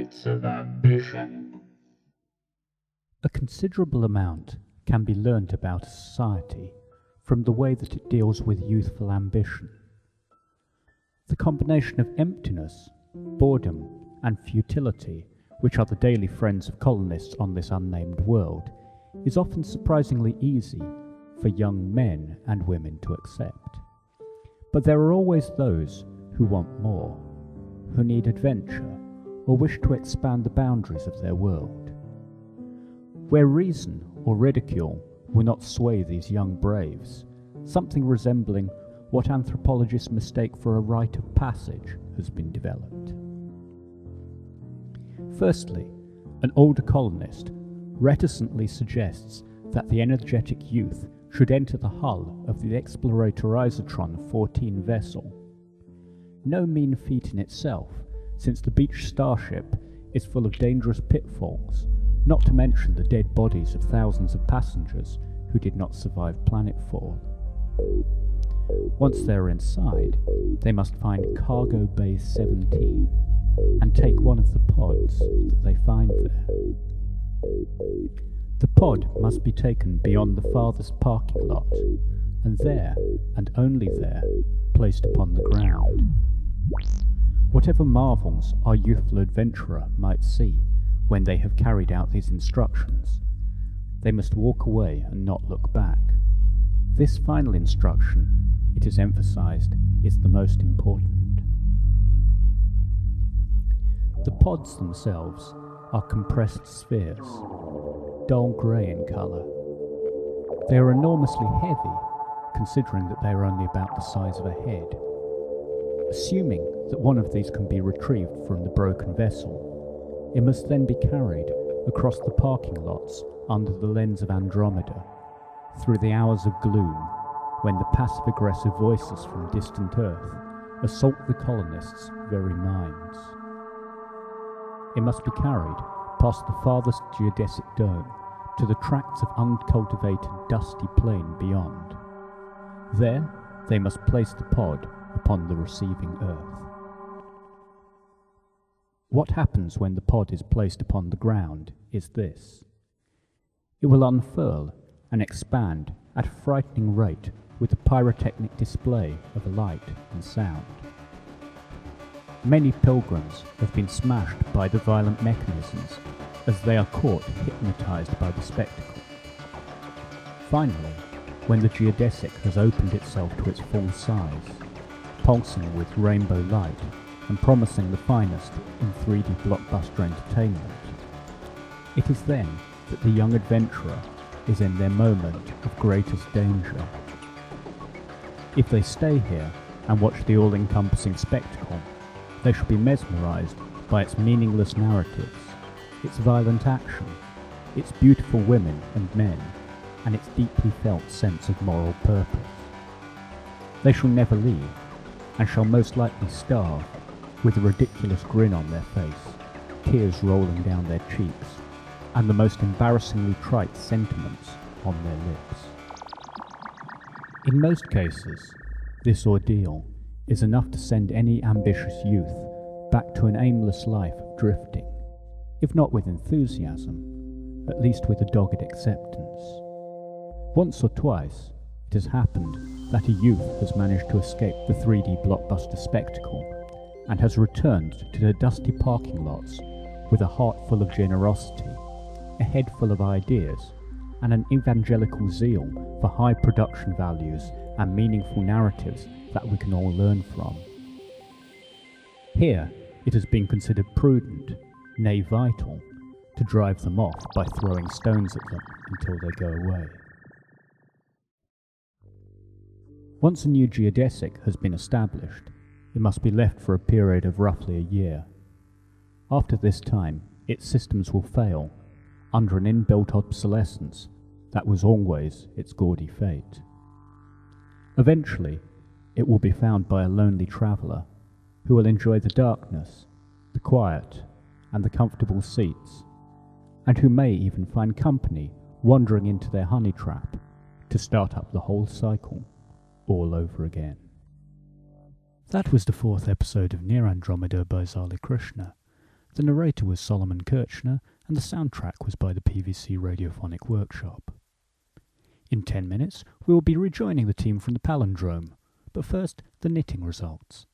Rites of Ambition. A considerable amount can be learnt about a society from the way that it deals with youthful ambition. The combination of emptiness, boredom, and futility, which are the daily friends of colonists on this unnamed world, is often surprisingly easy for young men and women to accept. But there are always those who want more, who need adventure, or wish to expand the boundaries of their world. Where reason or ridicule will not sway these young braves, something resembling what anthropologists mistake for a rite of passage has been developed. Firstly, an older colonist reticently suggests that the energetic youth should enter the hull of the Explorator Isotron 14 vessel. No mean feat in itself, since the beached starship is full of dangerous pitfalls, not to mention the dead bodies of thousands of passengers who did not survive planetfall. Once they're inside, they must find Cargo Bay 17 and take one of the pods that they find there. The pod must be taken beyond the farthest parking lot, and there, and only there, placed upon the ground. Whatever marvels our youthful adventurer might see when they have carried out these instructions, they must walk away and not look back. This final instruction, it is emphasized, is the most important. The pods themselves are compressed spheres, dull grey in colour. They are enormously heavy, considering that they are only about the size of a head. Assuming that one of these can be retrieved from the broken vessel, it must then be carried across the parking lots under the lens of Andromeda, through the hours of gloom when the passive-aggressive voices from distant Earth assault the colonists' very minds. It must be carried past the farthest geodesic dome to the tracts of uncultivated dusty plain beyond. There they must place the pod upon the receiving Earth. What happens when the pod is placed upon the ground is this. It will unfurl and expand at a frightening rate with a pyrotechnic display of light and sound. Many pilgrims have been smashed by the violent mechanisms as they are caught hypnotized by the spectacle. Finally, when the geodesic has opened itself to its full size, pulsing with rainbow light and promising the finest in 3D blockbuster entertainment, it is then that the young adventurer is in their moment of greatest danger. If they stay here and watch the all-encompassing spectacle, they shall be mesmerized by its meaningless narratives, its violent action, its beautiful women and men, and its deeply felt sense of moral purpose. They shall never leave, and shall most likely starve, with a ridiculous grin on their face, tears rolling down their cheeks, and the most embarrassingly trite sentiments on their lips. In most cases, this ordeal is enough to send any ambitious youth back to an aimless life of drifting, if not with enthusiasm, at least with a dogged acceptance. Once or twice, it has happened that a youth has managed to escape the 3D blockbuster spectacle and has returned to the dusty parking lots with a heart full of generosity, a head full of ideas, and an evangelical zeal for high production values and meaningful narratives that we can all learn from. Here, it has been considered prudent, nay vital, to drive them off by throwing stones at them until they go away. Once a new geodesic has been established, it must be left for a period of roughly a year. After this time, its systems will fail, under an inbuilt obsolescence that was always its gaudy fate. Eventually, it will be found by a lonely traveller who will enjoy the darkness, the quiet, and the comfortable seats, and who may even find company wandering into their honey trap to start up the whole cycle all over again. That was the 4th episode of Near Andromeda by Zali Krishna. The narrator was Solomon Kirchner, and the soundtrack was by the PVC Radiophonic Workshop. In 10 minutes, we will be rejoining the team from the Palindrome, but first, the knitting results.